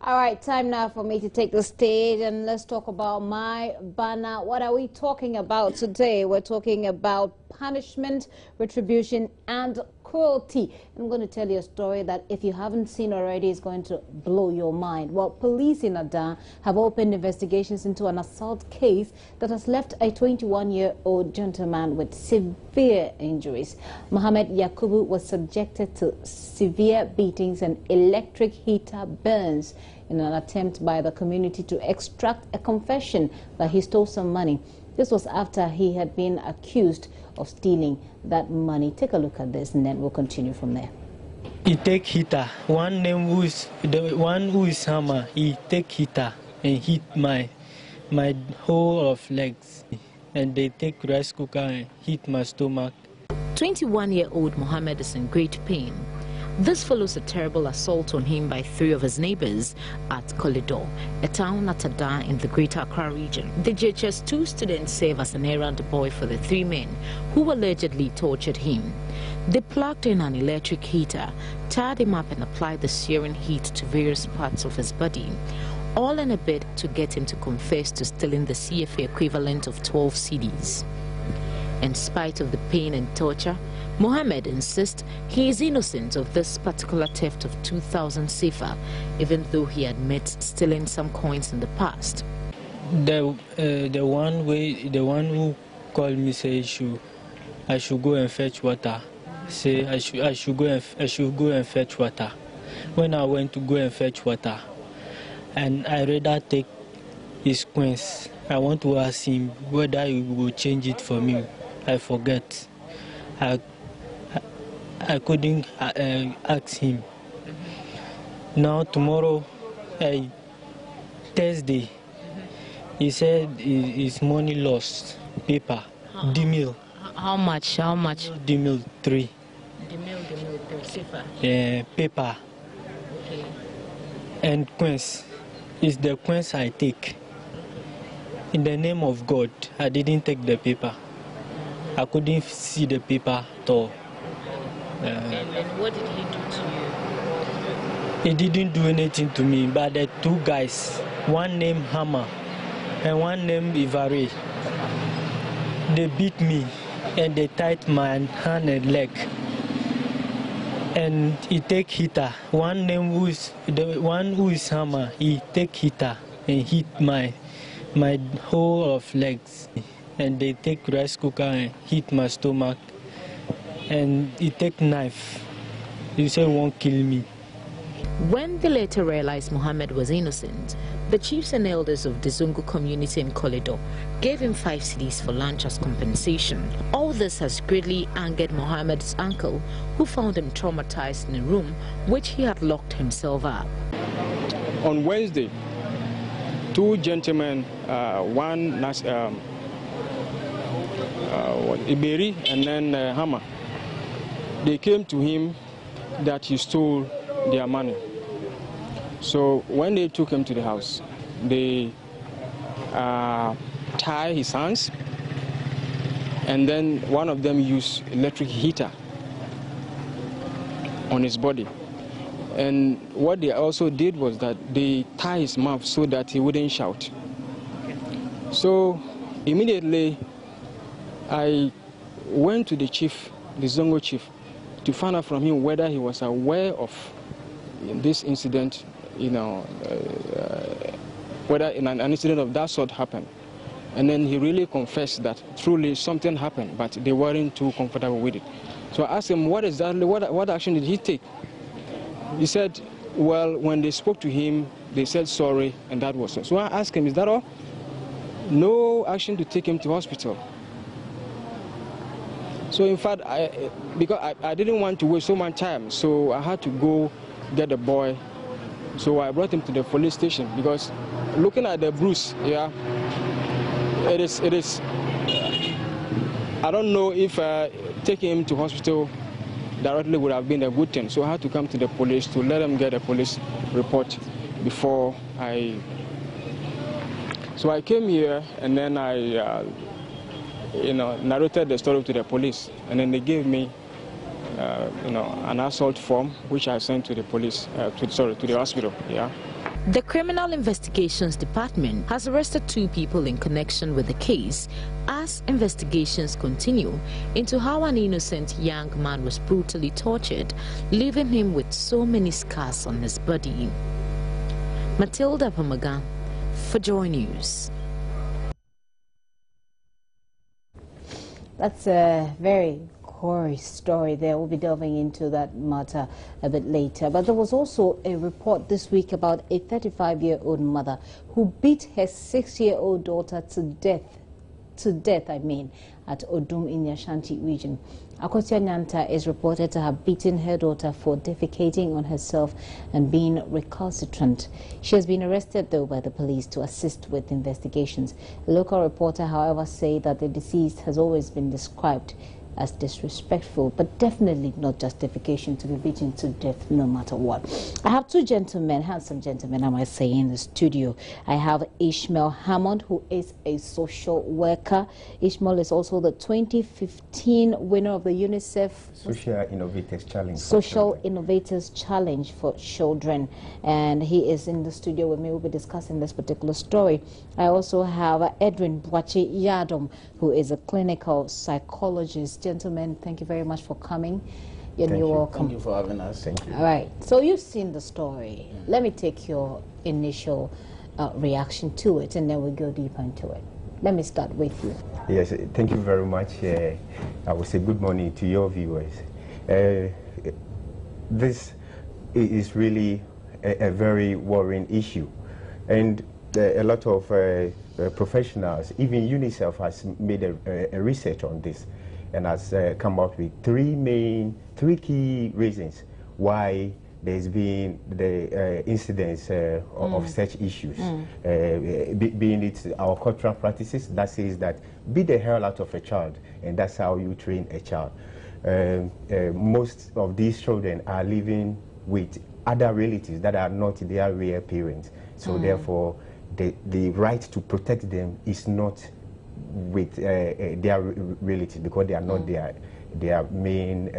All right, time now for me to take the stage and let's talk about my banner. What are we talking about today? We're talking about punishment, retribution, and cruelty. I'm going to tell you a story that if you haven't seen already is going to blow your mind. Well, police in Adan have opened investigations into an assault case that has left a 21-year-old gentleman with severe injuries. Mohammed Yakubu was subjected to severe beatings and electric heater burns in an attempt by the community to extract a confession that he stole some money. This was after he had been accused of stealing that money. Take a look at this and then we'll continue from there. He take heater. One name who is the one who is hammer. He take heater and hit my whole of legs. And they take rice cooker and hit my stomach. 21-year-old Mohammed is in great pain. This follows a terrible assault on him by 3 of his neighbors at Cruelty, a town at Adan in the Greater Accra region. The JHS2 students serve as an errand boy for the 3 men who allegedly tortured him. They plugged in an electric heater, tied him up and applied the searing heat to various parts of his body, all in a bid to get him to confess to stealing the CFA equivalent of 12 cedis. In spite of the pain and torture, Mohammed insists he is innocent of this particular theft of 2,000 sefa, even though he admits stealing some coins in the past. The one who called me say I should go and fetch water. Say I should go and fetch water. When I went to go and fetch water, and I rather take his coins, I want to ask him whether he will change it for me. I forget. I couldn't ask him. Now tomorrow, Thursday, he said his money lost. Paper, D-mill. How much? How much? D-mill 3. D-mill 3 sefa. Paper. Okay. And coins. It's the coins I take. In the name of God, I didn't take the paper. I couldn't see the paper at all. And what did he do to you? He didn't do anything to me, but the 2 guys, one named Hammer and one named Ivare, they beat me and they tied my hand and leg. And he take heater. One name the one who is Hammer, he take heater and hit my whole of legs. And they take rice cooker and hit my stomach. And he take knife. He said won't kill me. When they later realized Mohammed was innocent, the chiefs and elders of the Zungu community in Cruelty gave him 5 cedis for lunch as compensation. All this has greatly angered Mohammed's uncle, who found him traumatized in a room which he had locked himself up. On Wednesday, 2 gentlemen, one Iberi and then Hammer, they came to him that he stole their money. So when they took him to the house, they tied his hands, and then one of them used electric heater on his body. And what they also did was that they tied his mouth so that he wouldn't shout. So immediately I went to the chief, the Zongo chief, to find out from him whether he was aware of this incident, whether an incident of that sort happened. And then he really confessed that truly something happened, but they weren't too comfortable with it. So I asked him what action did he take? He said, well, when they spoke to him, they said sorry, and that was it. So I asked him, is that all? No action to take him to hospital. So in fact, because I didn't want to waste so much time, so I had to go get the boy. So I brought him to the police station because looking at the bruise, yeah, it is. I don't know if taking him to hospital directly would have been a good thing. So I had to come to the police to let them get a police report before I. So I came here and then I. Narrated the story to the police, and then they gave me an assault form, which I sent to the police, to the hospital. Yeah. The Criminal Investigations Department has arrested 2 people in connection with the case as investigations continue into how an innocent young man was brutally tortured, leaving him with so many scars on his body. Matilda Pamaga for Joy News. That's a very gory story there. We'll be delving into that matter a bit later. But there was also a report this week about a 35-year-old mother who beat her 6-year-old daughter to death, at Odum in the Ashanti region. Akosia Nyanta is reported to have beaten her daughter for defecating on herself and being recalcitrant. She has been arrested, though, by the police to assist with investigations. A local reporter, however, said that the deceased has always been described as disrespectful, but definitely not justification to be beaten to death no matter what. I have 2 gentlemen, handsome gentlemen, I might say, in the studio. I have Ishmael Hammond, who is a social worker. Ishmael is also the 2015 winner of the UNICEF Social Innovators Challenge. Social Innovators Challenge for Children. And he is in the studio with me. We'll be discussing this particular story. I also have Edwin Bwachi Yadom, who is a clinical psychologist. Gentlemen, thank you very much for coming. You're welcome. Thank you for having us. Thank you. All right. So you've seen the story. Let me take your initial reaction to it, and then we'll go deeper into it. Let me start with you. Yes, thank you very much. I will say good morning to your viewers. This is really a very worrying issue, and a lot of professionals, even UNICEF, has made a research on this and has come up with 3 key reasons why there's been the incidence of such issues. Being it our cultural practices that says that beat the hell out of a child, and that's how you train a child. Most of these children are living with other relatives that are not their real parents, so therefore the right to protect them is not with their relatives, because they are not their main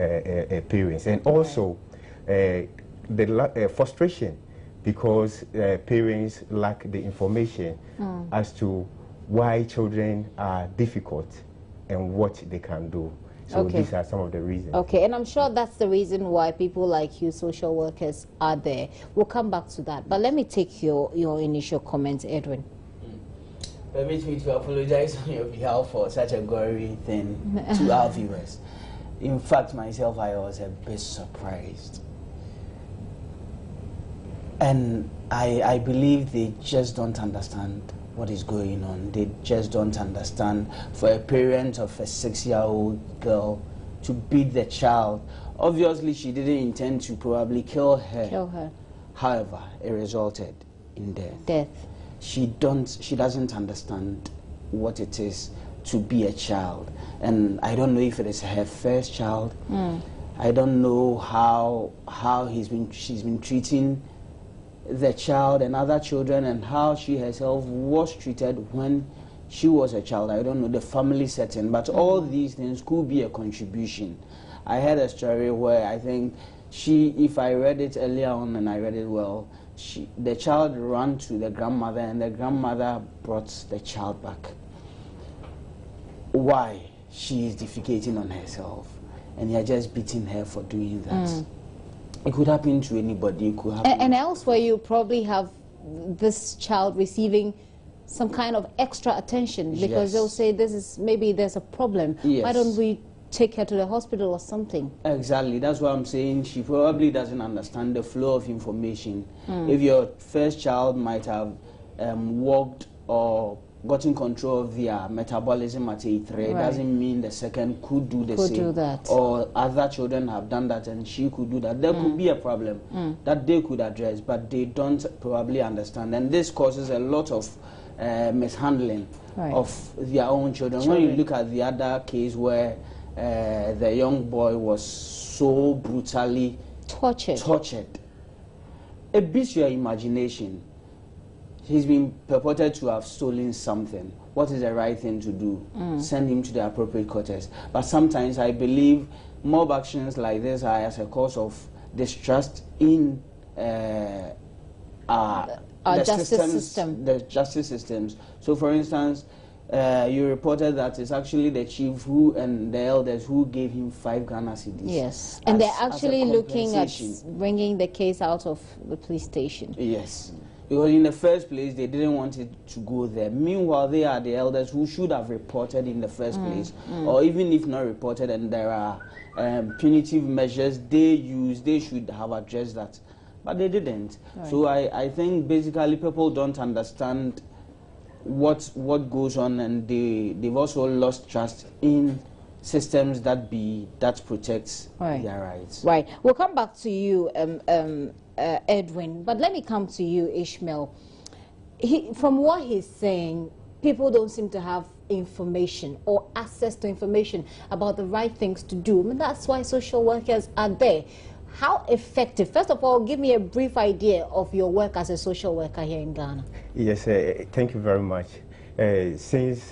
parents. And also the frustration because parents lack the information as to why children are difficult and what they can do. So these are some of the reasons. Okay, and I'm sure that's the reason why people like you, social workers, are there. We'll come back to that. But let me take your initial comments, Edwin. Permit me to apologize on your behalf for such a gory thing to our viewers. In fact, myself, I was a bit surprised. And I believe they just don't understand what is going on. They just don't understand for a parent of a 6-year-old girl to beat the child. Obviously, she didn't intend to probably kill her. However, it resulted in death. She doesn't understand what it is to be a child. And I don't know if it is her first child. I don't know how she's been treating the child and other children, and how she herself was treated when she was a child. I don't know the family setting, but all these things could be a contribution. I heard a story where I think if I read it earlier on and I read it well, the child ran to the grandmother and the grandmother brought the child back. Why? She is defecating on herself, and you're just beating her for doing that. It could happen to anybody. It could happen. And elsewhere, you probably have this child receiving some kind of extra attention, because they'll say maybe there's a problem. Why don't we take her to the hospital or something? Exactly. That's what I'm saying. She probably doesn't understand the flow of information. If your first child might have walked or gotten control of their metabolism at age 3, doesn't mean the second could do the same. Do that. Or other children have done that and she could do that. There could be a problem that they could address, but they don't probably understand. And this causes a lot of mishandling of their own children. When you look at the other case where the young boy was so brutally tortured, it beats your imagination. He's been purported to have stolen something. What is the right thing to do? Send him to the appropriate quarters. But sometimes I believe mob actions like this are as a cause of distrust in our justice system. The justice systems. So, for instance, you reported that it's actually the chief who and the elders who gave him 5 Ghana cedis. Yes, and they're actually looking at bringing the case out of the police station. Yes, because in the first place they didn't want it to go there. Meanwhile, they are the elders who should have reported in the first place, or even if not reported, and there are punitive measures they should have addressed that, but they didn't. Right. So I think basically people don't understand what goes on, and they've also lost trust in systems that protects their rights. Right. We'll come back to you, Edwin, but let me come to you, Ishmael. From what he's saying, people don't seem to have information or access to information about the right things to do. I mean, that's why social workers are there. How effective? First of all, give me a brief idea of your work as a social worker here in Ghana. Yes, thank you very much. Since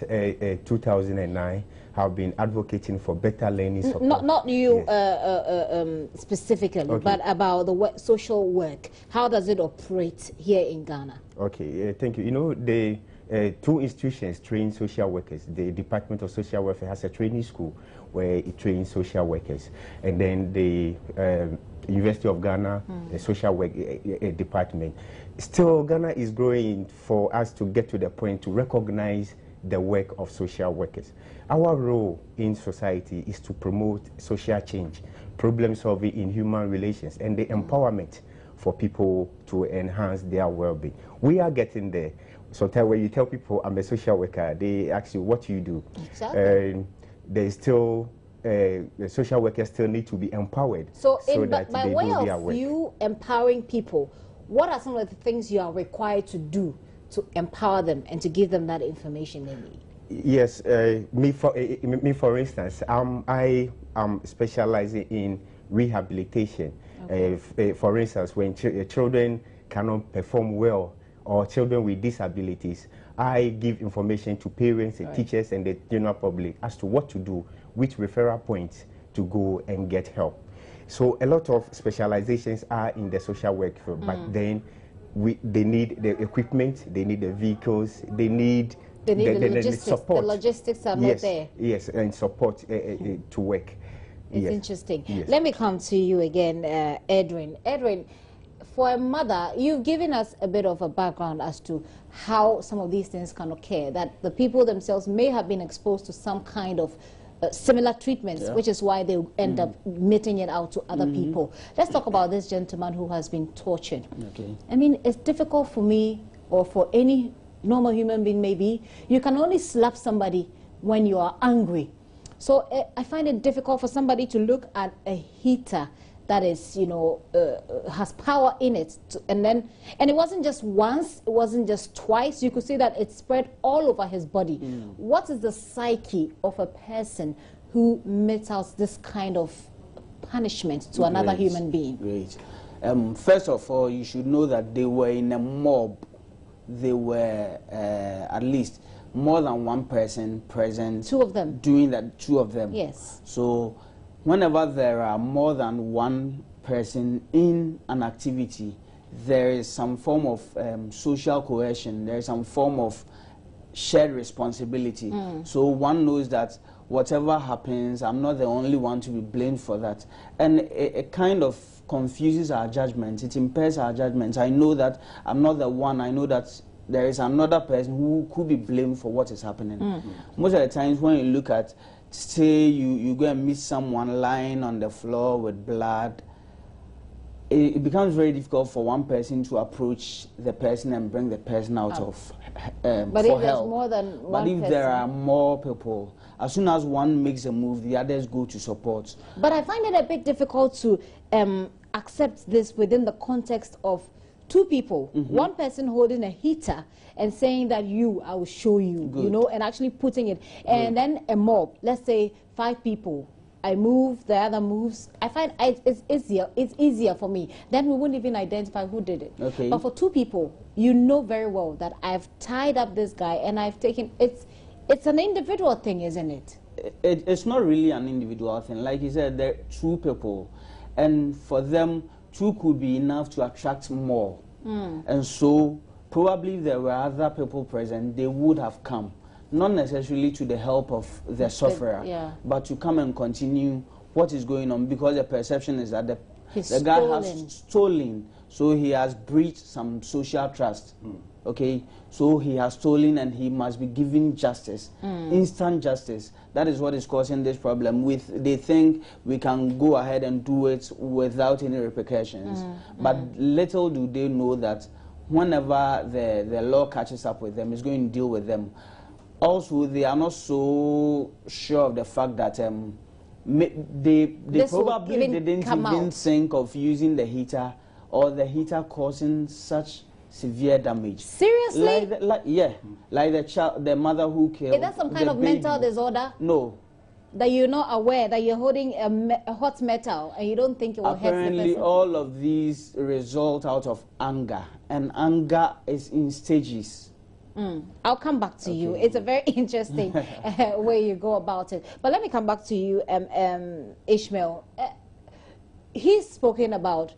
2009, I've been advocating for better learning support. Not you specifically, but about the social work. How does it operate here in Ghana? Okay, thank you. You know, the 2 institutions train social workers. The Department of Social Welfare has a training school where it trains social workers, and then the University of Ghana, the social work department. Still, Ghana is growing for us to get to the point to recognize the work of social workers. Our role in society is to promote social change, problem solving in human relations, and the empowerment for people to enhance their well-being. We are getting there. Sometimes when you tell people I'm a social worker, they ask you what you do. Exactly. There's still the social workers still need to be empowered. So by way of you empowering people, what are some of the things you are required to do to empower them and to give them that information they need? Yes, me for instance, I am specializing in rehabilitation. Okay. For instance, when children cannot perform well, or children with disabilities, I give information to parents and teachers and the general public as to what to do, which referral points to go and get help. So a lot of specializations are in the social work field, but then they need the equipment, they need the vehicles, they need the logistics. Support. The logistics are not there. Yes, and support to work. It's interesting. Yes. Let me come to you again, Edwin. Edwin, for a mother, you've given us a bit of a background as to how some of these things can occur, that the people themselves may have been exposed to some kind of similar treatments, which is why they end up meting it out to other people. Let's talk about this gentleman who has been tortured. Okay. I mean, it's difficult for me or for any normal human being maybe. You can only slap somebody when you are angry. So I find it difficult for somebody to look at a heater that is, you know, has power in it, and it wasn't just once, it wasn't just twice. You could see that it spread all over his body. What is the psyche of a person who metes out this kind of punishment to another human being? Great. First of all, you should know that they were in a mob. They were at least more than one person present. 2 of them. Doing that, 2 of them. Yes. So whenever there are more than one person in an activity, there is some form of social coercion, there is some form of shared responsibility. So one knows that whatever happens, I'm not the only one to be blamed for that. And it kind of confuses our judgment, it impairs our judgment. I know that I'm not the one, I know that there is another person who could be blamed for what is happening. Most of the times when you look at, say you go and meet someone lying on the floor with blood, it becomes very difficult for one person to approach the person and bring the person out of but if there's more than one person, there are more people, as soon as one makes a move, the others go to support. But I find it a bit difficult to accept this within the context of 2 people, one person holding a heater and saying that I will show you, you know, and actually putting it, and then a mob, let's say 5 people, I move, the other moves. I find it's easier for me. Then we wouldn't even identify who did it. Okay. But for 2 people, you know very well that I've tied up this guy and I've taken, it's an individual thing, isn't it? It's not really an individual thing. Like you said, there are 2 people, and for them, 2 could be enough to attract more. And so probably if there were other people present, they would have come. Not necessarily to the help of the sufferer, but to come and continue what is going on, because the perception is that the guy has stolen, so he has breached some social trust. Okay, so he has stolen and he must be given justice, instant justice. That is what is causing this problem. They think we can go ahead and do it without any repercussions, but little do they know that whenever the law catches up with them, it's going to deal with them. Also, they are not so sure of the fact that they probably didn't even think of using the heater, or the heater causing such severe damage. Seriously? Like the child, the mother who killed. Is that some kind of mental disorder? No. That you're not aware that you're holding a hot metal and you don't think it will hurt the person? Apparently, all of these result out of anger, and anger is in stages. I'll come back to you. It's a very interesting way you go about it. But let me come back to you, Ishmael. He's spoken about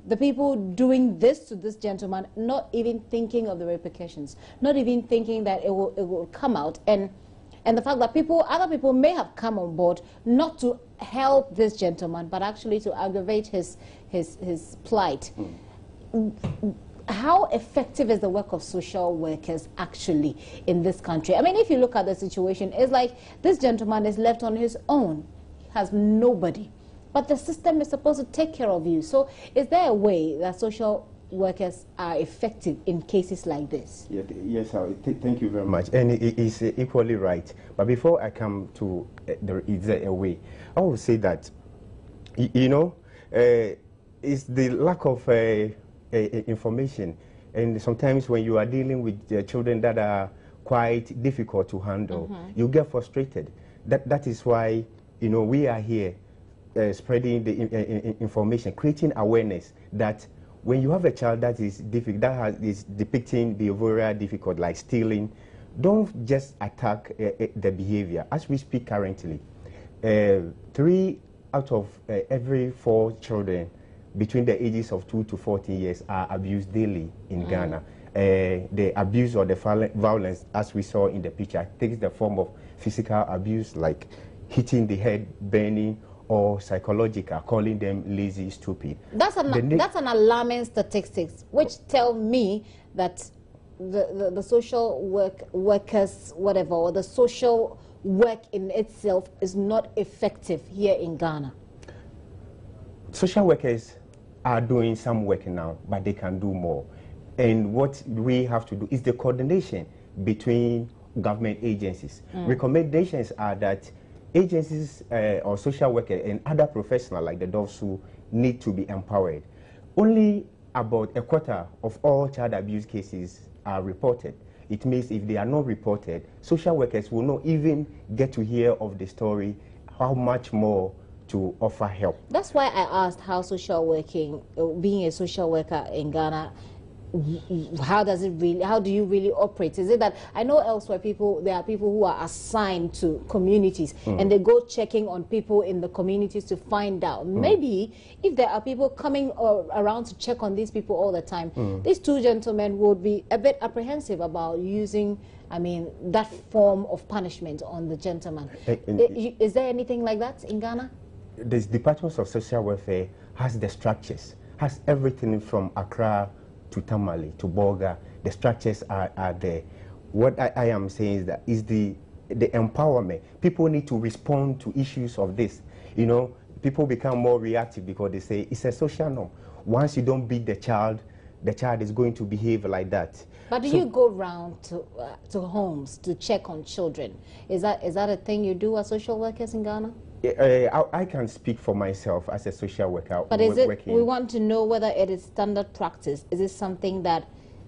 the people doing this to this gentleman, not even thinking of the repercussions, not even thinking that it will come out, and the fact that other people may have come on board not to help this gentleman, but actually to aggravate his plight. How effective is the work of social workers actually in this country? I mean, if you look at the situation, it's like this gentleman is left on his own. He has nobody. But the system is supposed to take care of you. So is there a way that social workers are effective in cases like this? Yes, thank you very much. And it is equally right. But before I come to is there a way, I will say that, it's the lack of information. And sometimes when you are dealing with children that are quite difficult to handle, you get frustrated. That is why, we are here spreading the information, creating awareness that when you have a child that is is depicting behavioral difficult, like stealing, don't just attack the behavior. As we speak currently, 3 out of every 4 children between the ages of 2 to 14 years are abused daily in Ghana. The abuse or the violence, as we saw in the picture, takes the form of physical abuse, like hitting the head, burning, or psychological, calling them lazy, stupid. That's an alarming statistics, which tell me that the social workers, whatever, or the social work in itself is not effective here in Ghana. Social workers are doing some work now, but they can do more. And what we have to do is the coordination between government agencies. Recommendations are that agencies or social workers and other professionals like the DOVSU need to be empowered. Only about a quarter of all child abuse cases are reported. It means if they are not reported, social workers will not even get to hear of the story, how much more to offer help. That's why I asked how social working, being a social worker in Ghana, how do you really operate? Is it that I know elsewhere there are people who are assigned to communities and they go checking on people in the communities to find out. Maybe if there are people coming around to check on these people all the time, these 2 gentlemen would be a bit apprehensive about using, that form of punishment on the gentleman. Is there anything like that in Ghana? The Department of Social Welfare has the structures, has everything from Accra to Tamale to Bolga. The structures are there. What I am saying is that is the empowerment. People need to respond to issues of this. People become more reactive because they say it's a social norm. Once you don't beat the child is going to behave like that. But do you go round to homes to check on children? Is that a thing you do as social workers in Ghana? I can speak for myself as a social worker. But we want to know whether it is standard practice. Is it something that,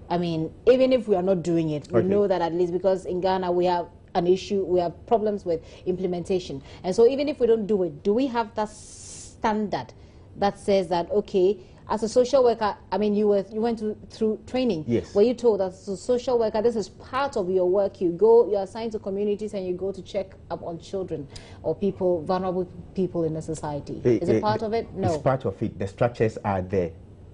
even if we are not doing it, we know that at least, because in Ghana we have an issue, we have problems with implementation. And so even if we don't do it, do we have that standard that says that, okay, as a social worker, you went through training. Yes. Were you told that as a social worker, this is part of your work? You're assigned to communities and you go to check up on children or people, vulnerable people in the society. Is it part of it? No. It's part of it. The structures are there.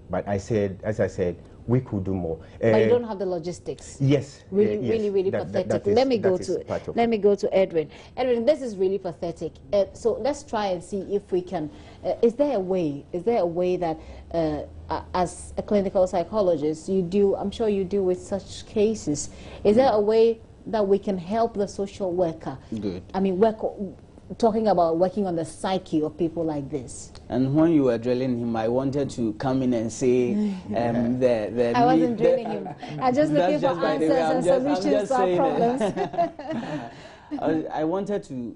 But as I said, we could do more. But you don't have the logistics. Yes. Really, yes. really pathetic. Let me go to Edwin. Edwin, this is really pathetic. So let's try and see if we can. Is there a way that, as a clinical psychologist, you do? I'm sure you deal with such cases. Is there a way that we can help the social worker? Good. I mean, talking about working on the psyche of people like this. And when you were drilling him, I wanted to come in and say I wasn't drilling him. I'm just looking for answers and solutions to our problems. I wanted to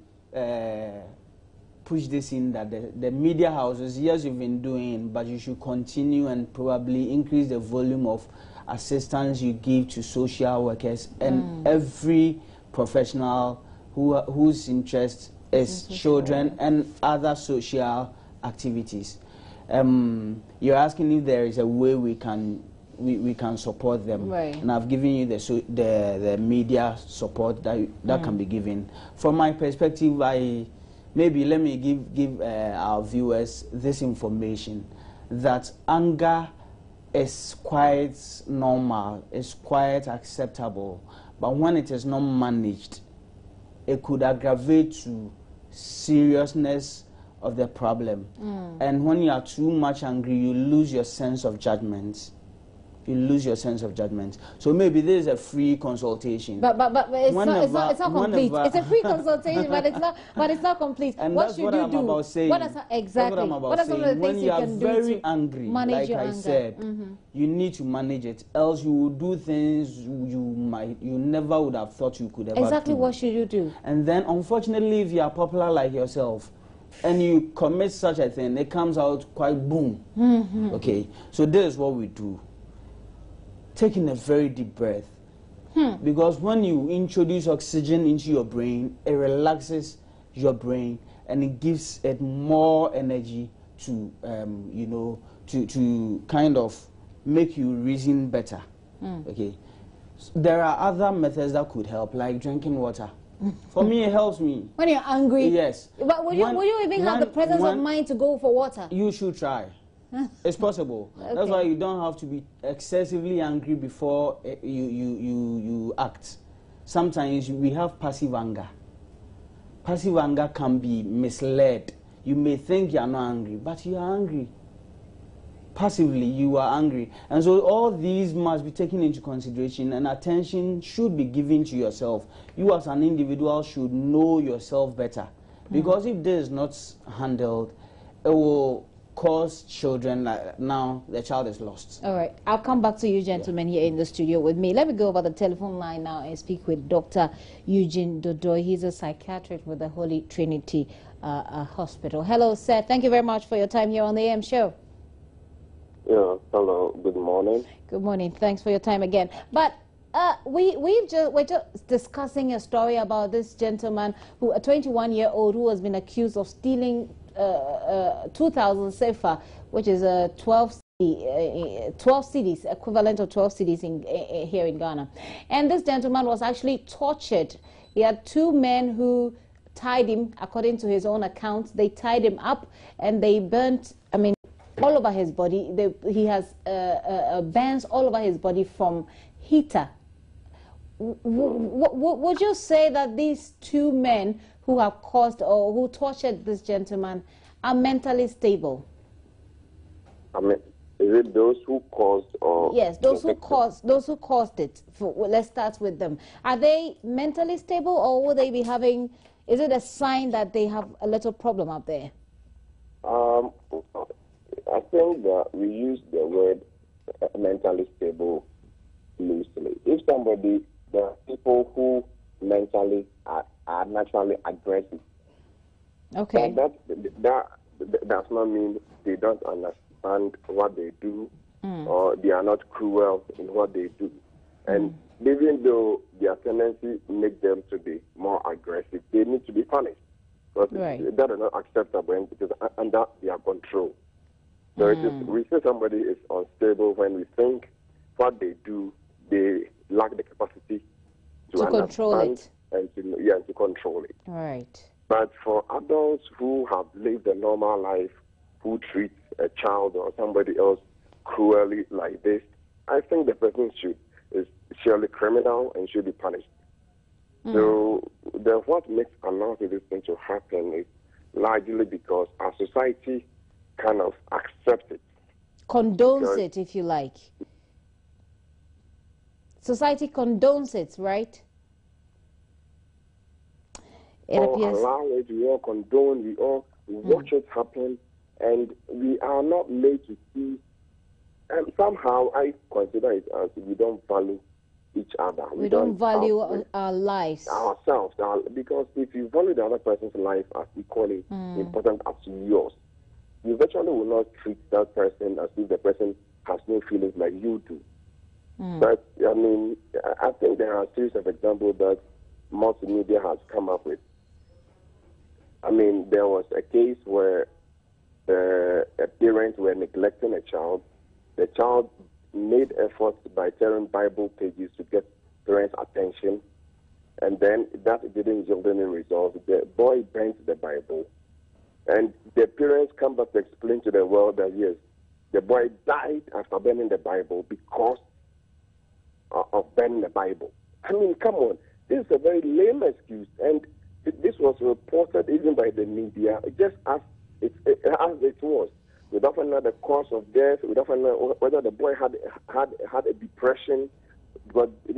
push this in that the media houses, yes, you've been doing, but you should continue and probably increase the volume of assistance you give to social workers and every professional whose interest is children and other social activities. You're asking if there is a way we can support them, right. and I've given you the media support that can be given. From my perspective, maybe let me give our viewers this information, that anger is quite normal, it's quite acceptable, but when it is not managed, it could aggravate to seriousness of the problem. And when you are too much angry, you lose your sense of judgment. So maybe there is a free consultation. But it's not complete. It's a free consultation, but it's not complete. And what that's should what you I'm do? about saying. What are some of the things you can do? When you are very angry, like I said, you need to manage it. Else you will do things you never would have thought you could ever do. Exactly. What should you do? And then, unfortunately, if you are popular like yourself, and you commit such a thing, it comes out quite boom. Okay, so this is what we do. Taking a very deep breath. Because when you introduce oxygen into your brain, it relaxes your brain and it gives it more energy to, to kind of make you reason better. Okay, there are other methods that could help, like drinking water. For me, it helps me. When you're angry? Yes. But would you even have the presence of mind to go for water? You should try. It's possible. Okay. That's why you don't have to be excessively angry before you act. Sometimes we have passive anger. Passive anger can be misled. You may think you are not angry, but you are angry. Passively, you are angry. And so all these must be taken into consideration, and attention should be given to yourself. You as an individual should know yourself better. Because if this is not handled, it will cause children, like now the child is lost. All right, I'll come back to you gentlemen here in the studio with me. Let me go over the telephone line now and speak with Dr. Eugene Dodoi. He's a psychiatrist with the Holy Trinity Hospital. Hello, sir. Thank you very much for your time here on the AM show. Yeah, hello. Good morning. Good morning. Thanks for your time again. But we're just discussing a story about this gentleman, a 21-year-old who has been accused of stealing 2,000 sefa, which is 12 cedis, equivalent of 12 cedis here in Ghana. And this gentleman was actually tortured. He had two men who tied him, according to his own account. They tied him up and they burnt, all over his body. He has burns all over his body from heater. Would you say that these two men who have caused or who tortured this gentleman are mentally stable? Is it those who caused or? Yes, those who caused it. Let's start with them. Are they mentally stable, or will they be having? Is it a sign that they have a little problem up there? I think that we use the word mentally stable loosely. If there are people who mentally are naturally aggressive. Okay. That does not mean they don't understand what they do or they are not cruel in what they do. And even though their tendency makes them to be more aggressive, they need to be punished. Because that is not acceptable because under their control. So we say somebody is unstable when we think what they do, they lack the capacity to control it. And to control it. Right. But for adults who have lived a normal life, who treat a child or somebody else cruelly like this, I think the person is surely criminal and should be punished. So what makes allowing this thing to happen is largely because our society kind of accepts it. Condones it, if you like. Society condones it, right? It appears. Allow it, we all condone, we all watch it happen, and we are not made to see. And somehow I consider it as we don't value each other. We don't value our lives. Ourselves. Because if you value the other person's life as equally important as yours, you virtually will not treat that person as if the person has no feelings like you do. But, I mean, I think there are a series of examples that multimedia has come up with. I mean, there was a case where a parent were neglecting a child. The child made efforts by tearing Bible pages to get parents' attention, and then that didn't yield any results. The boy burnt the Bible, and the parents come back to explain to the world that, yes, the boy died after burning the Bible because of burning the Bible. I mean, come on. This is a very lame excuse, and this was reported even by the media, just as it was. We don't know the cause of death. We don't know whether the boy had a depression. But at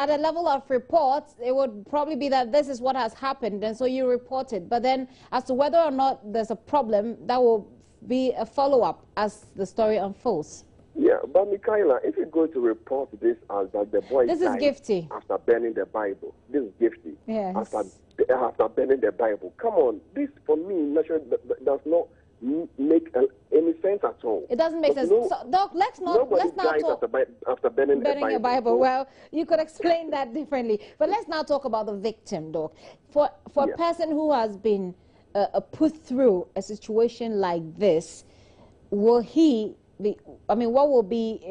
the level of reports, it would probably be that this is what has happened, and so you report it. But then, as to whether or not there's a problem, that will be a follow-up as the story unfolds. Yeah, but Michaela, if you go to report this as that the boy died after burning the Bible, this is gifty. Yes. After burning the Bible, come on, this for me does not make any sense at all. It doesn't make sense. So, Doc, let's not talk after burning a Bible. Well, you could explain that differently, but let's now talk about the victim, Doc. For a person who has been put through a situation like this, will he be, I mean, what will be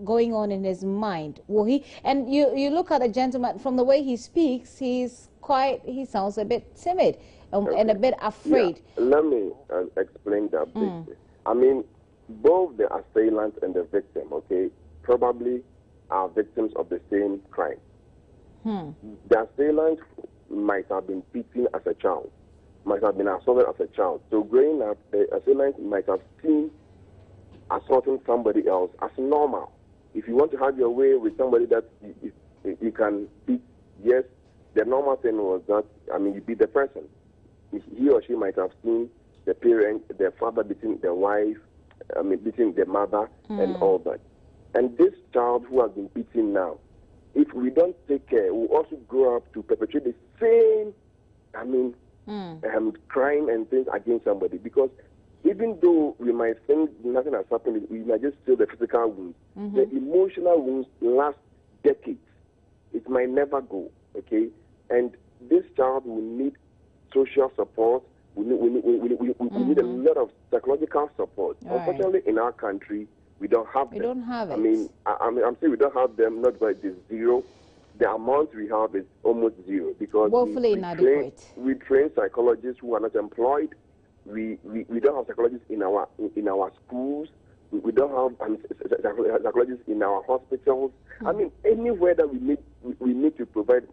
going on in his mind? Will he? And you look at the gentleman, from the way he speaks, he sounds a bit timid and a bit afraid. Yeah. Let me explain that briefly. I mean, both the assailant and the victim, okay, probably are victims of the same crime. The assailant might have been beaten as a child, might have been assaulted as a child. So growing up, the assailant might have seen assaulting somebody else as normal. If you want to have your way with somebody that you can beat, yes, the normal thing was that, I mean, you beat the person. He or she might have seen the parent, the father beating the wife, I mean, beating the mother and all that. And this child who has been beaten now, if we don't take care, will also grow up to perpetrate the same, I mean, crime and things against somebody. Because even though we might think nothing has happened, we might just feel the physical wounds. The emotional wounds last decades. It might never go, okay? And this child will need social support. We need a lot of psychological support. Unfortunately, in our country, we don't have them. We don't have it. I mean, I'm saying we don't have them, not by the zero. The amount we have is almost zero because woefully inadequate. We train psychologists who are not employed. We don't have psychologists in our schools. We don't have psychologists in our hospitals. I mean, anywhere that we need to provide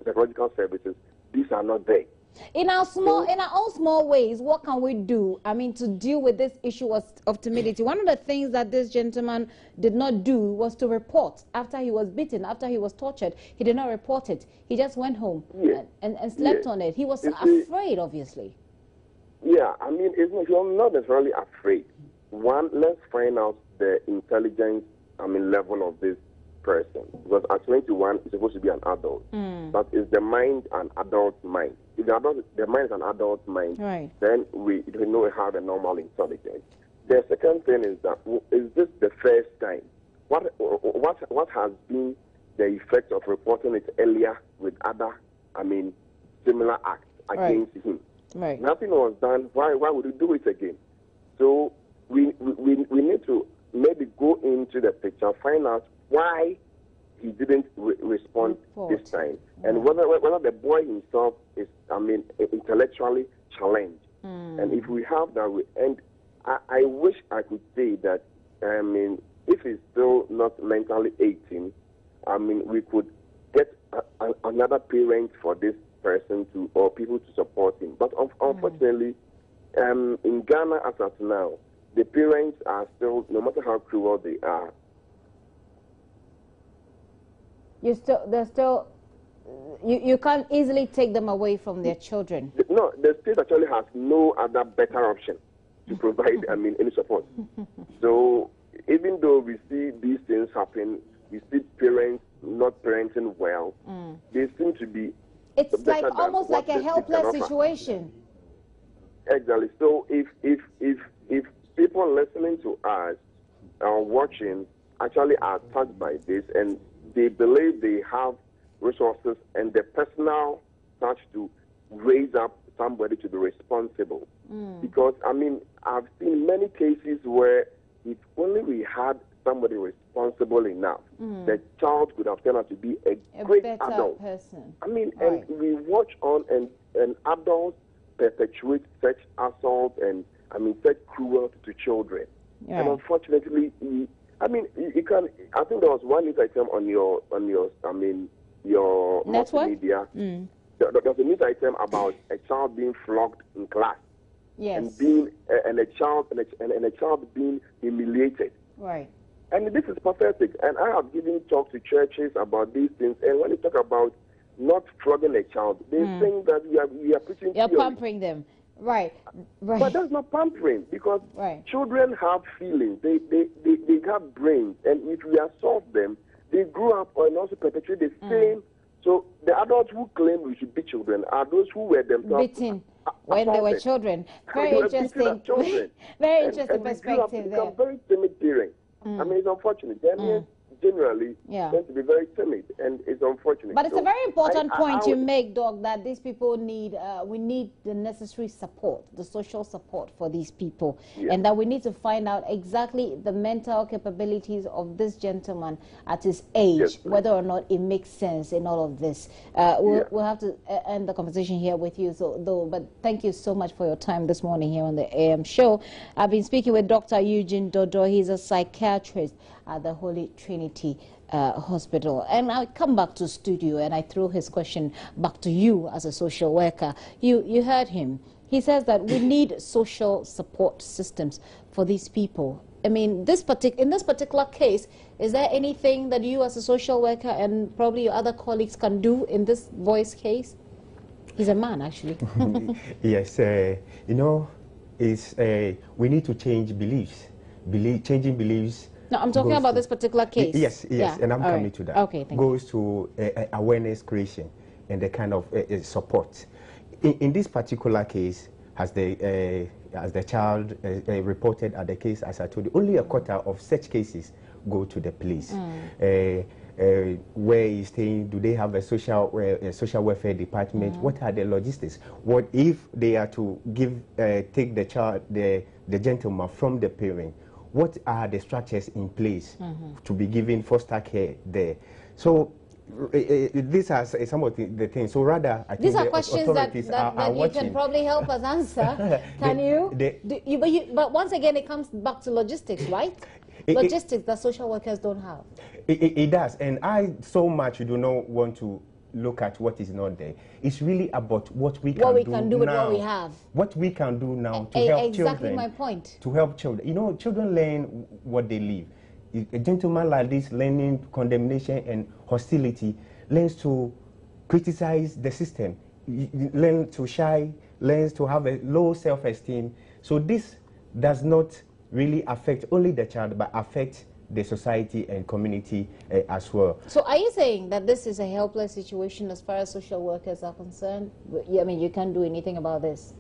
psychological services, these are not there. In our own small ways, what can we do? I mean, to deal with this issue of timidity. One of the things that this gentleman did not do was to report after he was beaten, after he was tortured. He did not report it. He just went home and slept on it. He was afraid, obviously. Yeah, I mean, you're not necessarily afraid. One, let's find out the intelligence, level of this person. Because at 21, it's supposed to be an adult. But is the mind an adult mind? If the mind is an adult mind, then we know how the normal intelligence. The second thing is that, is this the first time? What has been the effect of reporting it earlier with other, similar acts against him? Nothing was done. Why would you do it again? So we need to maybe go into the picture, find out why he didn't respond this time, and whether the boy himself is, intellectually challenged. And if we have that, and I wish I could say that, I mean, if he's still not mentally 18, I mean, we could get another parent for this person to, or people to support him. But unfortunately, in Ghana as of now, the parents are still, no matter how cruel they are, you can't easily take them away from their children. No, the state actually has no other better option to provide, I mean, any support. So even though we see these things happen, we see parents not parenting well, they seem to be... It's like almost like a helpless situation. Exactly. So if people listening to us or watching actually are touched by this and they believe they have resources and the personal touch to raise up somebody to be responsible. Because, I mean, I've seen many cases where if only we had somebody responsible enough, the child could have turned out to be a great adult person. I mean, and we watch on and adults perpetuate such assault and, I mean, such cruelty to children. Yeah. And unfortunately, I mean, you can. I think there was one news item on your I mean, your multimedia. There was a news item about a child being flogged in class. Yes. And being and a child being humiliated. Right. And this is pathetic. And I have given talks to churches about these things. And when you talk about not flogging a child, they think that we are preaching. You're pampering them. Right. Right. But that's not pampering because children have feelings. They have brains. And if we assault them, they grow up and also perpetuate the same. So the adults who claim we should be children are those who were themselves beaten when they were children. Very interesting. Very interesting perspective there. Very timid parents. I mean, it's unfortunate. Ghanaians generally tend to be very timid, and it's unfortunate. But it's a very important point you make, Doc, that these people need, we need the necessary support, the social support for these people, and that we need to find out exactly the mental capabilities of this gentleman at his age, whether or not it makes sense in all of this. We'll have to end the conversation here with you, but thank you so much for your time this morning here on the AM show. I've been speaking with Dr. Eugene Dodo. He's a psychiatrist at the Holy Trinity Hospital. And I come back to studio and I throw his question back to you as a social worker. You heard him. He says that we need social support systems for these people. I mean, in this particular case, is there anything that you as a social worker and probably your other colleagues can do in this boy's case? He's a man, actually. Yes, you know, we need to change beliefs. Changing beliefs. No, I'm talking about this particular case. Yes, and I'm coming to that. Okay, thank goes to awareness creation and the kind of support. In this particular case, as the child reported at the case, as I told you, only a quarter of such cases go to the police. Where he's staying, do they have a social welfare department? What are the logistics? What if they are to take the child, the gentleman from the parent? What are the structures in place to be given foster care there? So these are some of the things. So rather, I think these are questions that you can probably help us answer. Can you? But once again, it comes back to logistics, right? Logistics that social workers don't have. It does, and I so much do not want to look at what is not there. It's really about what we can do with now. what we have. What we can do now to help children. Exactly my point. To help children. You know, children learn what they live. A gentleman like this, learning condemnation and hostility, learns to criticize the system, learns to shy, learns to have a low self-esteem. So this does not really affect only the child, but affect the society and community as well. So are you saying that this is a helpless situation as far as social workers are concerned? I mean, you can't do anything about this?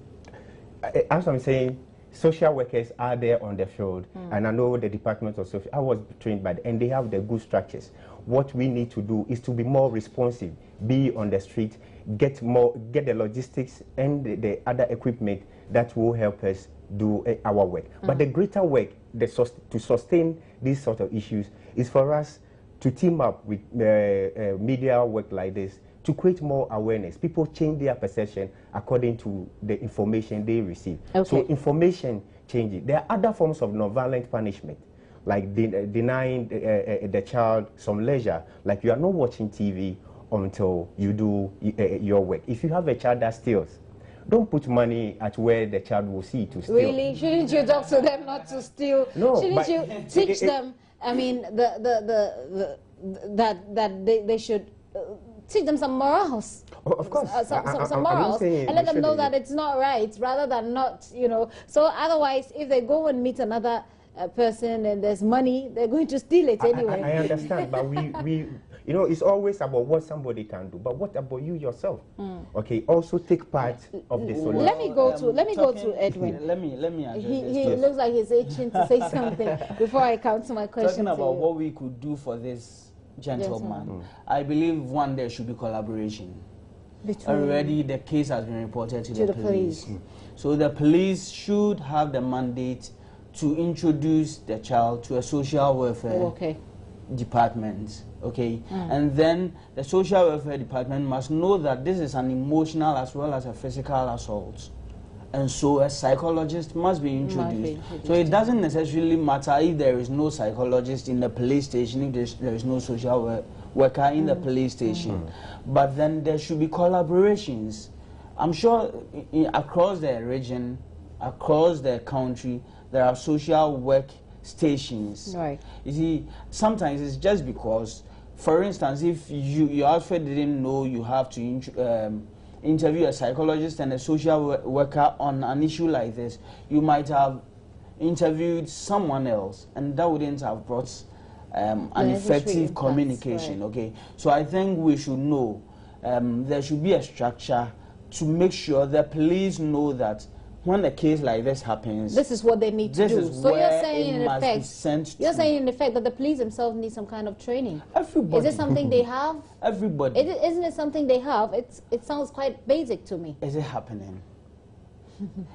As I'm saying, social workers are there on the field, and I know the Department of Social, I was trained by them, and they have the good structures. What we need to do is to be more responsive, be on the street, get the logistics and the other equipment that will help us do our work. But the greater work to sustain these sort of issues is for us to team up with media work like this to create more awareness. People change their perception according to the information they receive. Okay. So information change it. There are other forms of non-violent punishment, like denying the child some leisure, like you are not watching TV until you do your work. If you have a child that steals, don't put money at where the child will see to steal. Really? Shouldn't you talk to them not to steal? No, shouldn't you teach them? I mean, that they should teach them some morals. Oh, of course, some morals, and let them know that it's not right, rather than not, you know. So otherwise, if they go and meet another person and there's money, they're going to steal it anyway. I understand, but we you know, it's always about what somebody can do, but what about you yourself? Okay, also take part of the solution. Let me go to Edwin. Let me address he looks like he's itching to say something before I come to my question. Talking about what we could do for this gentleman, I believe one, there should be collaboration. Already the case has been reported to the police. So the police should have the mandate to introduce the child to a social welfare department, and then the social welfare department must know that this is an emotional as well as a physical assault, and so a psychologist must be introduced. So it doesn't necessarily matter if there is no psychologist in the police station, if there is no social worker in the police station, but then there should be collaborations. I'm sure across the region, across the country, there are social work stations. Right. You see, sometimes it's just because, for instance, if your outfit didn't know you have to interview a psychologist and a social worker on an issue like this, you might have interviewed someone else, and that wouldn't have brought an effective communication. Right. Okay, so I think we should know there should be a structure to make sure the police know that when a case like this happens, this is what they need to do. So you're saying, in effect, that the police themselves need some kind of training. Everybody. Is it something they have? Everybody. Isn't it something they have? It sounds quite basic to me. Is it happening?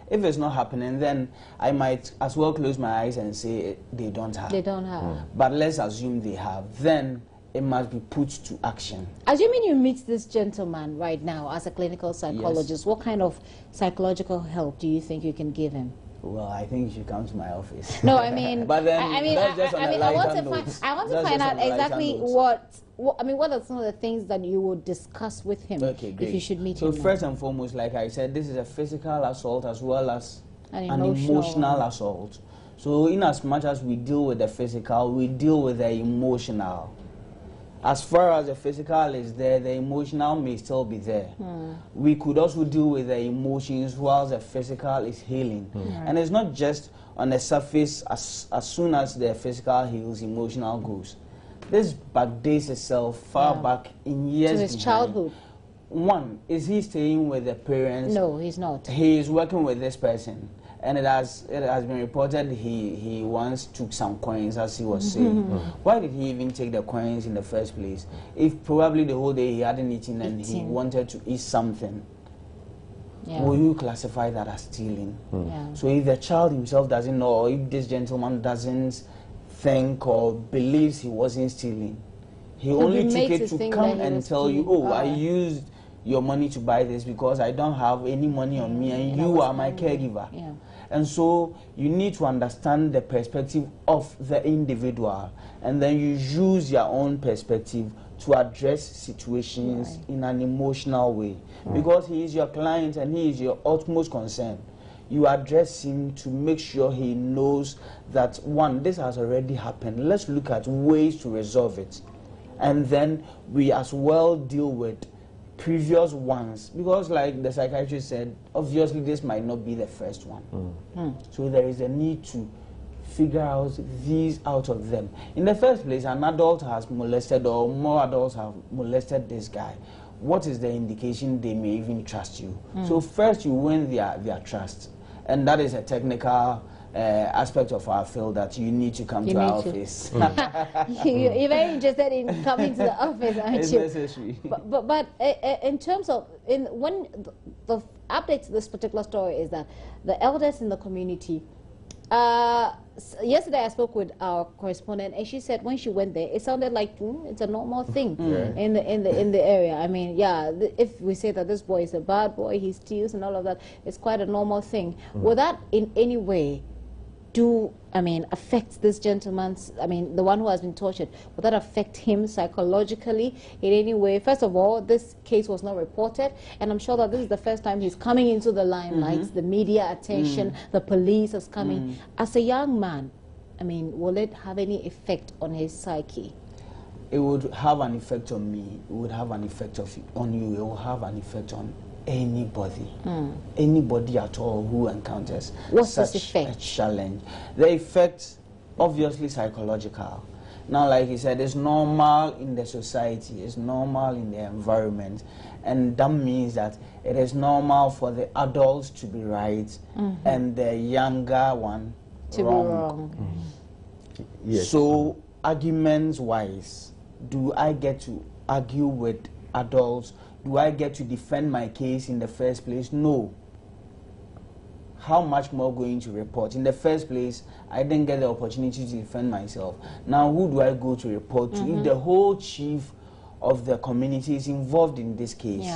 If it's not happening, then I might as well close my eyes and say they don't have. They don't have. But let's assume they have. Then it must be put to action. Assuming you meet this gentleman right now as a clinical psychologist, what kind of psychological help do you think you can give him? Well, I think you should come to my office. No, I mean, but then I want to find out exactly what are some of the things that you would discuss with him if you should meet him. So first and foremost, like I said, this is a physical assault as well as an emotional assault. So in as much as we deal with the physical, we deal with the emotional. As far as the physical is there, the emotional may still be there. We could also deal with the emotions whilst the physical is healing. And it's not just on the surface, as soon as the physical heals, emotional goes. This backdates itself far back in years to his childhood. One, is he staying with the parents? No, he's not. He is working with this person. And it has been reported he once took some coins, as he was saying. Why did he even take the coins in the first place? If probably the whole day he hadn't eaten and he wanted to eat something, will you classify that as stealing? So if the child himself doesn't know, or if this gentleman doesn't think or believes he wasn't stealing, he only took it to come and tell you, oh, I used your money to buy this because I don't have any money on me and you are my caregiver. And so you need to understand the perspective of the individual, and then you use your own perspective to address situations in an emotional way. Because he is your client and he is your utmost concern. You address him to make sure he knows that, one, this has already happened. Let's look at ways to resolve it. And then we as well deal with previous ones, because like the psychiatrist said, obviously this might not be the first one. So there is a need to figure out these out of them. In the first place, an adult has molested, or more adults have molested this guy. What is the indication they may even trust you? So first you win their trust, and that is a technical aspect of our field that you need to come to our office. You're very interested in coming to the office, aren't you? It's necessary. But in terms of, when the update to this particular story is that the elders in the community, yesterday I spoke with our correspondent, and she said when she went there, it sounded like it's a normal thing in the area. I mean, if we say that this boy is a bad boy, he steals and all of that, it's quite a normal thing. Will that in any way affect this gentleman's, the one who has been tortured? Would that affect him psychologically in any way? First of all, this case was not reported, and I'm sure that this is the first time he's coming into the limelight, the media attention, the police is coming. As a young man, will it have any effect on his psyche? It would have an effect on me. It would have an effect on you. It will have an effect on anybody. Anybody at all who encounters such a challenge. The effect, obviously psychological. Now, like you said, it's normal in the society. It's normal in the environment. And that means that it is normal for the adults to be right and the younger one to wrong. Be wrong. Yes. So, arguments-wise, do I get to argue with adults? Do I get to defend my case in the first place? No. How much more going to report? In the first place, I didn't get the opportunity to defend myself. Now, who do I go to report to? If the whole chief of the community is involved in this case,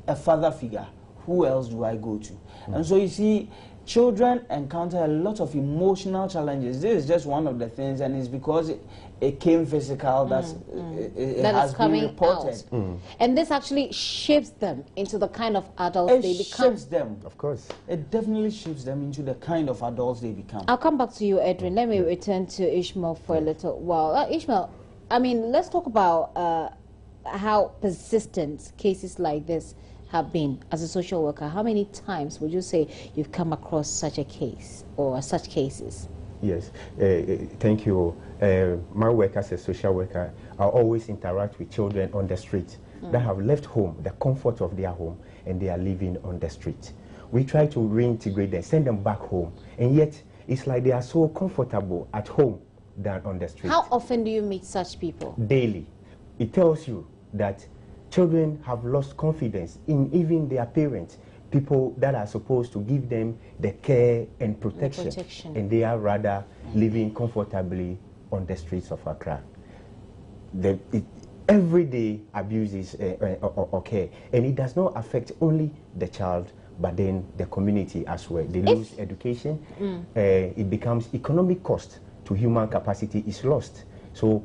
a father figure, who else do I go to? And so you see, children encounter a lot of emotional challenges. This is just one of the things, and it's because it came physical that has been reported. And this actually shapes them into the kind of adults they become. It shapes them. Of course. It definitely shapes them into the kind of adults they become. I'll come back to you, Edwin. Let me return to Ishmael for a little while. Ishmael, let's talk about how persistent cases like this have been as a social worker. How many times would you say you've come across such a case or such cases? Yes, thank you. My work as a social worker, I always interact with children on the street that have left home, the comfort of their home, and they are living on the street. We try to reintegrate them, send them back home, and yet it's like they are so comfortable at home than on the street. How often do you meet such people? Daily. It tells you that children have lost confidence in even their parents, people that are supposed to give them the care and protection. And they are rather living comfortably on the streets of Accra. Everyday abuses occur, and it does not affect only the child, but then the community as well. They lose education, it becomes economic cost to human capacity is lost. So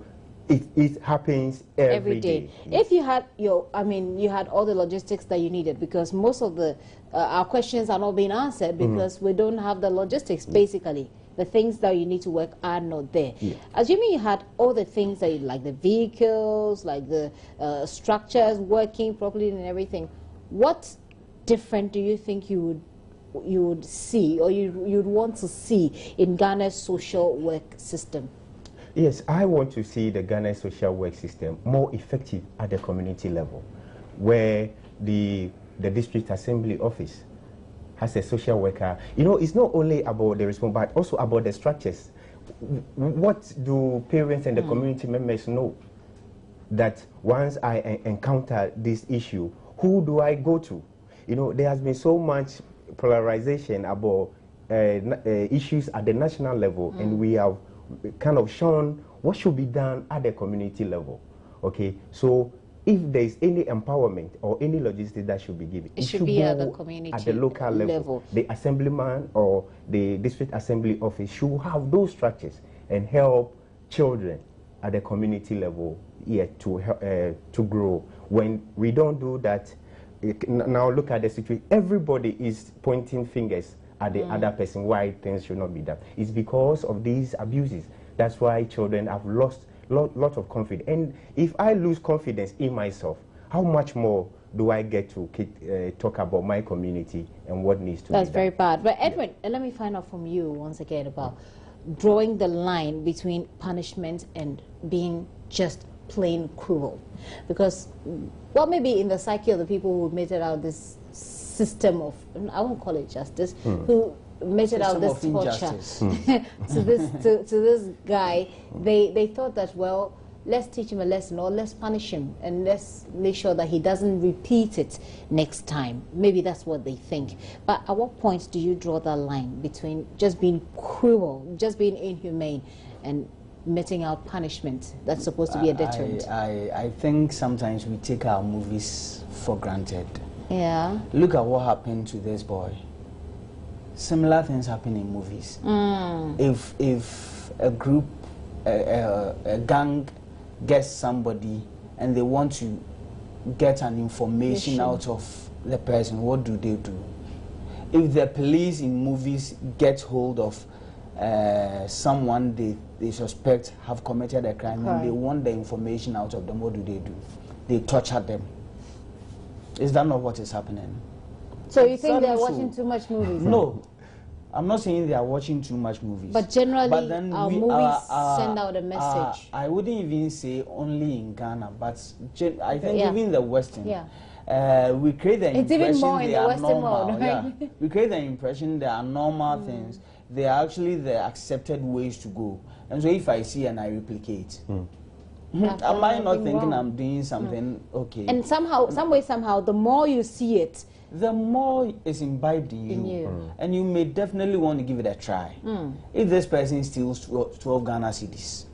it happens every day. If you had you had all the logistics that you needed, because most of the our questions are not being answered because we don't have the logistics. Basically, the things that you need to work are not there. Assuming you had all the things that like the vehicles, like the structures working properly and everything, what different do you think you would see or you'd want to see in Ghana's social work system? Yes, I want to see the Ghana social work system more effective at the community level, where the district assembly office has a social worker. It's not only about the response, but also about the structures. What do parents and the community members know? That once I encounter this issue, who do I go to? There has been so much polarization about issues at the national level, and we have kind of shown what should be done at the community level. Okay, so if there is any empowerment or any logistics that should be given, it should be at the community, at the local level. The assemblyman or the district assembly office should have those structures and help children at the community level to grow. When we don't do that, now look at the situation. Everybody is pointing fingers at the other person why things should not be done. It's because of these abuses. That's why children have lost lot of confidence. And if I lose confidence in myself, how much more do I get to talk about my community and what needs to be done? That's very bad. But Edwin, let me find out from you once again about drawing the line between punishment and being just plain cruel. Because, well, maybe in the psyche of the people who meted out this system of, I won't call it justice, who meted out this torture to this guy, they thought that, well, let's teach him a lesson or let's punish him and let's make sure that he doesn't repeat it next time. Maybe that's what they think. But at what point do you draw that line between just being cruel, just being inhumane, and meting out punishment that's supposed to be a deterrent? I think sometimes we take our movies for granted. Yeah. Look at what happened to this boy. similar things happen in movies. If a group, a gang gets somebody and they want to get an information out of the person, what do? If the police in movies get hold of someone they suspect have committed a crime and they want the information out of them, what do? They torture them. Is that not what is happening? So you think they're watching too much movies? No, I'm not saying they are watching too much movies. But generally, our movies send out a message. I wouldn't even say only in Ghana, but I think even the Western. We create the impression even more in they the are Western normal. world, right? We create the impression they are normal things. They are actually the accepted ways to go. And so if I see and I replicate, am I not thinking wrong? I'm doing something okay? And somehow, the more you see it, the more it's imbibed in you. And you may definitely want to give it a try. If this person steals 12 Ghana cedis,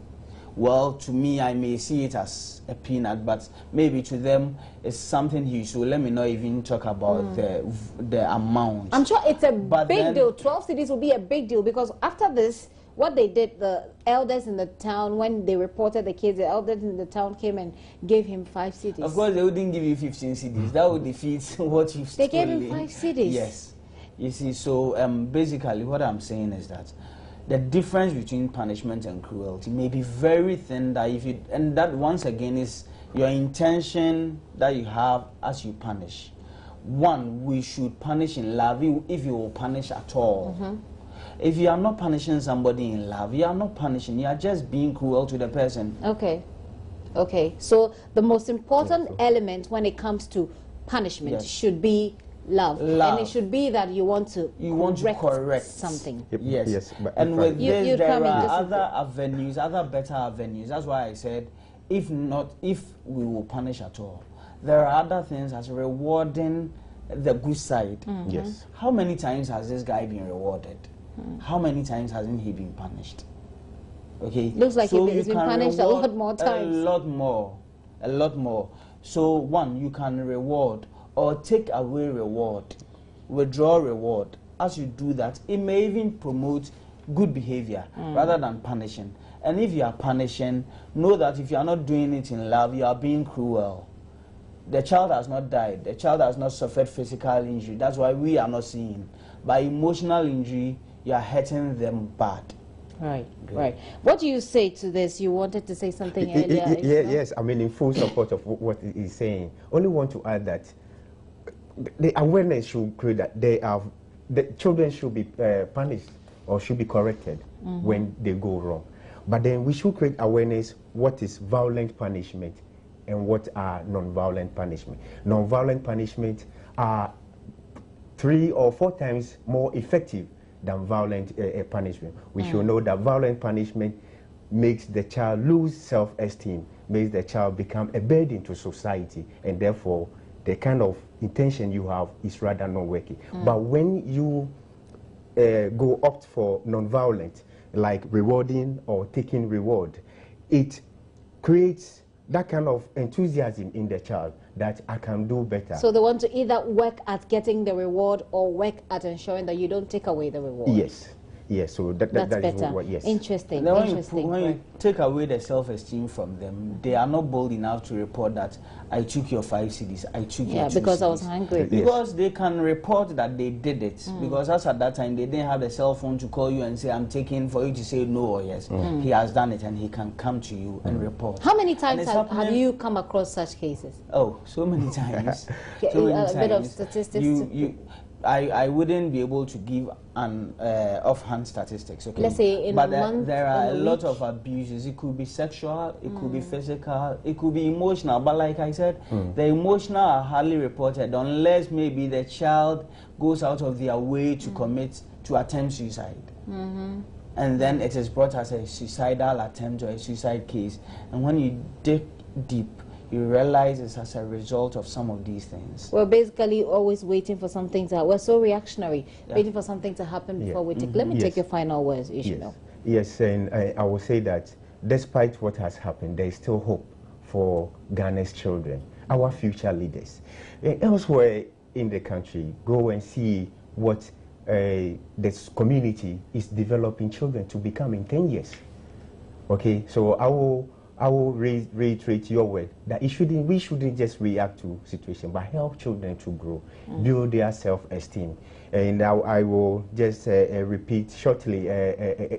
well, to me, I may see it as a peanut, but maybe to them, it's something huge. So let me not even talk about the amount. I'm sure it's a big deal. 12 cedis will be a big deal, because after this, what they did, the elders in the town, when they reported the kids, the elders in the town came and gave him 5 cedis. Of course, they wouldn't give you 15 cedis. That would defeat what you've stolen. They gave him 5 cedis. Yes. You see, so basically what I'm saying is that the difference between punishment and cruelty may be very thin, that if you, and that once again is your intention that you have as you punish. One, we should punish in love if you will punish at all. If you are not punishing somebody in love, you are not punishing, you are just being cruel to the person. Okay. So the most important element when it comes to punishment should be love. And it should be that you want to correct something. Yes. And with this, there are other avenues, other better avenues. That's why I said, if we will punish at all. There are other things as rewarding the good side. Yes. How many times has this guy been rewarded? How many times hasn't he been punished? Okay. Looks like he's been punished a lot more times. A lot more. So one, you can reward or take away reward, withdraw reward. As you do that, it may even promote good behavior rather than punishing. And if you are punishing, know that if you are not doing it in love, you are being cruel. The child has not died. The child has not suffered physical injury. That's why we are not seeing. By emotional injury, you are hurting them bad. Right. What do you say to this? You wanted to say something earlier. Yes, I mean, in full support of what he's saying. Only want to add that the awareness should create that the children should be punished or should be corrected when they go wrong. But then we should create awareness what is violent punishment and what are non-violent punishment. Non-violent punishment are 3 or 4 times more effective than violent punishment. We should know that violent punishment makes the child lose self-esteem, makes the child become a burden to society, and therefore the kind of intention you have is rather not working. But when you go opt for non-violent, like rewarding or taking reward, it creates that kind of enthusiasm in the child that I can do better. So they want to either work at getting the reward or work at ensuring that you don't take away the reward. Yes, so that's better. Yes. Interesting. When you take away the self-esteem from them, they are not bold enough to report that I took your 5 cedis, I took your 2 because cedis. I was hungry. Because they can report that they did it. Because as at that time, they didn't have a cell phone to call you and say, I'm taking, for you to say no or yes. He has done it and he can come to you and report. How many times have you come across such cases? Oh, so many times. A bit of statistics. I wouldn't be able to give an offhand statistics. Okay, let's say in a month, there are a lot of abuses. It could be sexual, it could be physical, it could be emotional. But like I said, the emotional are hardly reported unless maybe the child goes out of their way to attempt suicide. And then it is brought as a suicidal attempt or a suicide case. And when you dig deep, you realize it's as a result of some of these things. We're basically always waiting for something to. We're so reactionary, waiting for something to happen before we take. Let me take your final words, Ishmael. Yes, and I will say that despite what has happened, there is still hope for Ghana's children, our future leaders. Elsewhere in the country, go and see what this community is developing children to become in 10 years. Okay, so I will reiterate your word that we shouldn't just react to situation, but help children to grow, build their self-esteem. And I will just repeat shortly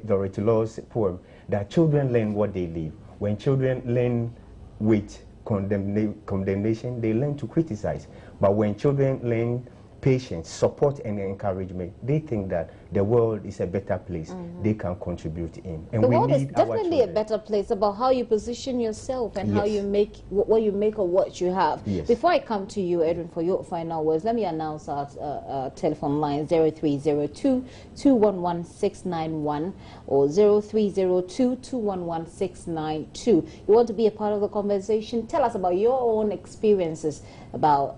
Dorothy Law's poem that children learn what they live. When children learn with condemnation, they learn to criticize. But when children learn patience, support, and encouragement, they think that the world is a better place they can contribute in. And the world is definitely a better place, about how you position yourself and how you make what you make of what you have. Yes. Before I come to you, Edwin, for your final words, let me announce our telephone line 0302-211-691 or 0302-211-692. You want to be a part of the conversation? Tell us about your own experiences about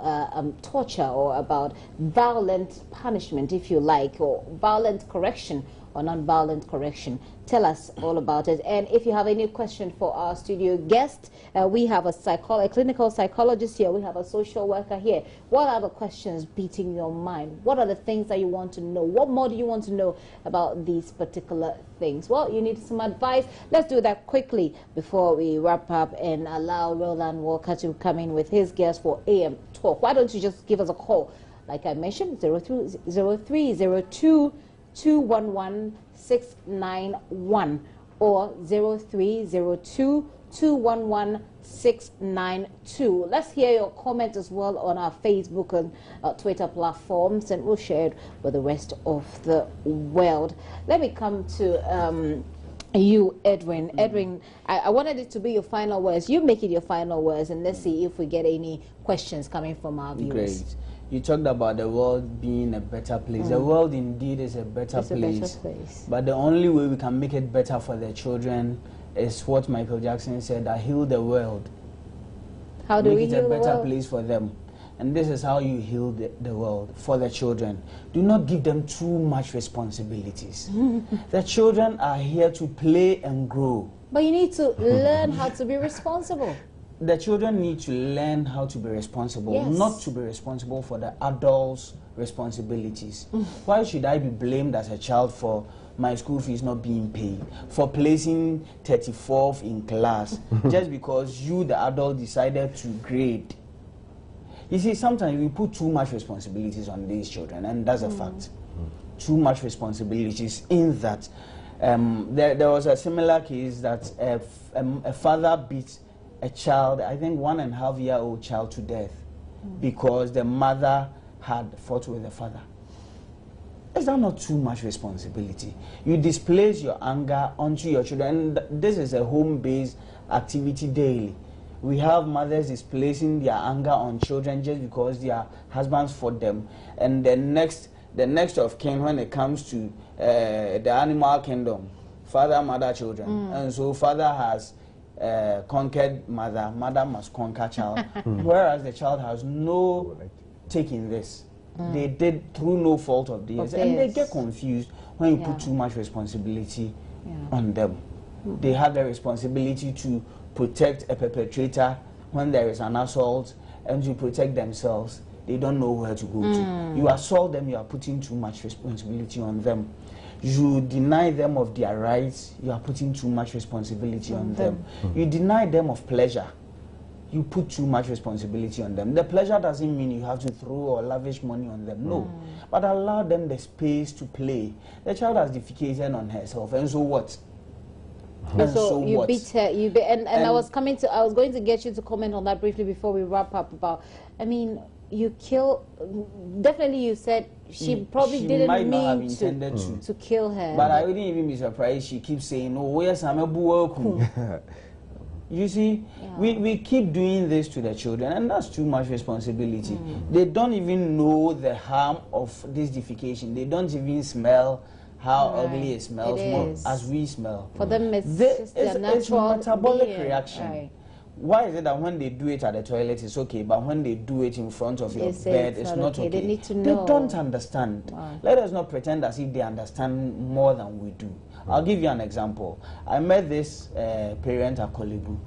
torture or about violent punishment, if you like, or violent correction or non-violent correction. Tell us all about it. And if you have any question for our studio guest, we have a clinical psychologist here, we have a social worker here. What are the questions beating your mind? What are the things that you want to know? What more do you want to know about these particular things? Well, you need some advice. Let's do that quickly before we wrap up and allow Roland Walker to come in with his guest for AM Talk. Why don't you just give us a call? Like I mentioned, 0302-211-691 or 0302-211-692. Let's hear your comment as well on our Facebook and Twitter platforms, and we'll share it with the rest of the world. Let me come to you, Edwin. Edwin, I wanted it to be your final words. You make it your final words, and let's see if we get any questions coming from our viewers. Great. You talked about the world being a better place. The world indeed is a better place. But the only way we can make it better for the children is what Michael Jackson said, that heal the world. How do we heal the world? Make it a better place for them. And this is how you heal the world for the children. Do not give them too much responsibilities. The children are here to play and grow. But you need to learn how to be responsible. The children need to learn how to be responsible, not to be responsible for the adults' responsibilities. Why should I be blamed as a child for my school fees not being paid, for placing 34th in class, just because you, the adult, decided to grade? You see, sometimes we put too much responsibilities on these children, and that's a fact. Too much responsibilities in that. There was a similar case that a father beat a child, I think 1.5-year-old child, to death because the mother had fought with the father. Is that not too much responsibility? You displace your anger onto your children. And this is a home-based activity daily. We have mothers displacing their anger on children just because their husbands fought them. And the next of kin, when it comes to the animal kingdom, father, mother, children. And so father has conquered mother, mother must conquer child, whereas the child has no take in this. They did through no fault of theirs, and they get confused when you put too much responsibility on them. They have the responsibility to protect a perpetrator when there is an assault and to protect themselves. They don't know where to go to. You assault them, you are putting too much responsibility on them. You deny them of their rights, you are putting too much responsibility on them. You deny them of pleasure, you put too much responsibility on them. The pleasure doesn't mean you have to throw or lavish money on them, no. But allow them the space to play. The child has defecated on herself, and so what? And so you beat her, and I was going to get you to comment on that briefly before we wrap up about, I mean, you kill, definitely you said she probably didn't mean to kill her. But I wouldn't even be surprised she keeps saying, oh, where's Amabu? You see, we keep doing this to the children, and that's too much responsibility. They don't even know the harm of this defecation. They don't even smell how ugly it smells as we smell. For them, it's just a natural metabolic reaction. Why is it that when they do it at the toilet it's okay, but when they do it in front of your bed it's not okay? They need to know. They don't understand. Let us not pretend as if they understand more than we do. I'll give you an example. I met this parent at Kolebu,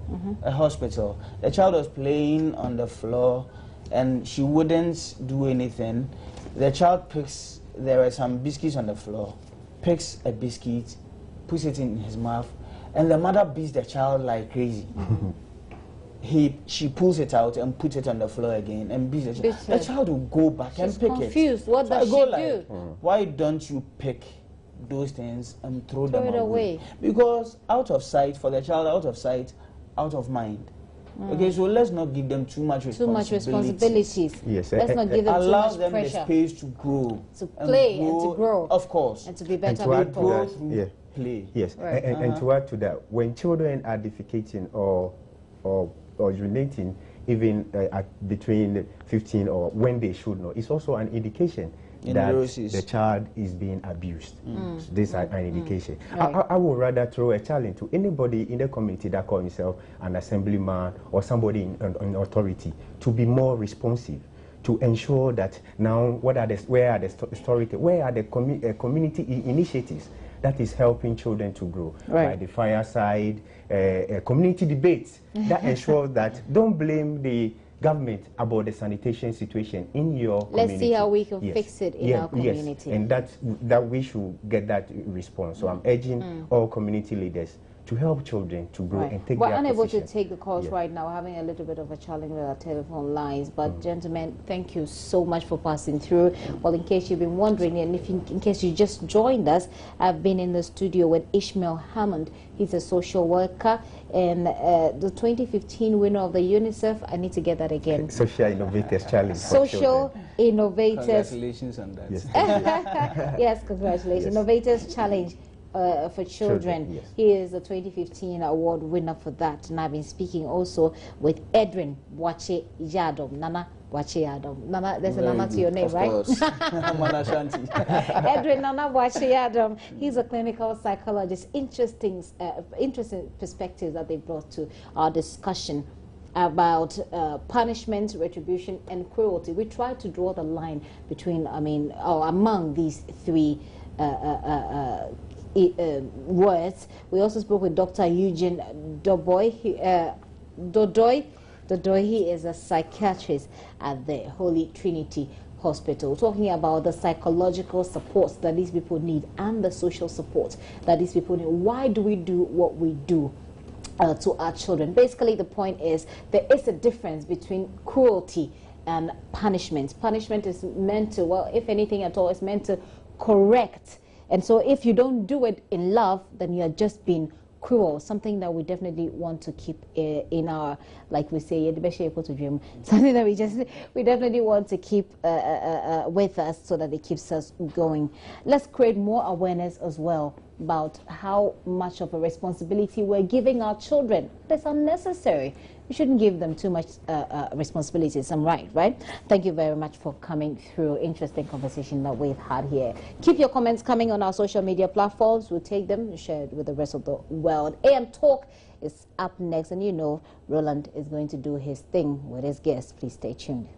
a hospital. The child was playing on the floor and she wouldn't do anything. The child picks there were some biscuits on the floor, picks a biscuit, puts it in his mouth, and the mother beats the child like crazy. She pulls it out and puts it on the floor again and beats the child. The child will go back and pick confused. it. Confused. What does she do? Why don't you pick those things and throw them it away? Because out of sight for the child, out of sight, out of mind. Okay, so let's not give them too much responsibilities. Yes, let's not give them too much pressure. Allow them the space to grow, to play and to grow. Of course, and to be better people. Play. Yes, right. And to add to that, when children are defecating or urinating, even between 15 or when they should know, it's also an indication that the child is being abused. So this is an indication. Right. I would rather throw a challenge to anybody in the community that calls himself an assemblyman or somebody in authority to be more responsive, to ensure that now where are the community initiatives that is helping children to grow, by the fireside, community debates that ensure that don't blame the government about the sanitation situation in your community. Let's see how we can fix it in our community. And that we should get that response. So I'm urging all community leaders to help children to grow and take We're their unable position. to take the calls right now. We're having a little bit of a challenge with our telephone lines. But gentlemen, thank you so much for passing through. Well, in case you've been wondering, and in case you just joined us, I've been in the studio with Ishmael Hammond. He's a social worker and the 2015 winner of the UNICEF. I need to get that again. Social Innovators Challenge. Social Innovators. Congratulations on that. Yes, yes, congratulations. Yes. Innovators Challenge. For children. Yes. He is the 2015 award winner for that. And I've been speaking also with Edwin Wache Yadom. Nana Wache Yadom. Nana, there's a Nana to your name, right? Of course. Edwin Nana Wache Yadom. He's a clinical psychologist. Interesting perspectives that they brought to our discussion about punishment, retribution, and cruelty. We try to draw the line between, among these three words. We also spoke with Dr. Eugene Dodoy. He is a psychiatrist at the Holy Trinity Hospital, talking about the psychological supports that these people need and the social support that these people need. Why do we do what we do to our children? Basically, the point is there is a difference between cruelty and punishment. Punishment is meant to, well, if anything at all, it's meant to correct. And so if you don't do it in love, then you're just being cruel, something that we definitely want to keep in our, like we say, something that we definitely want to keep with us so that it keeps us going. Let's create more awareness as well about how much of a responsibility we're giving our children. That's unnecessary. We shouldn't give them too much responsibilities. I'm right? Thank you very much for coming through. Interesting conversation that we've had here. Keep your comments coming on our social media platforms. We'll take them and share it with the rest of the world. AM Talk is up next, and you know Roland is going to do his thing with his guests. Please stay tuned.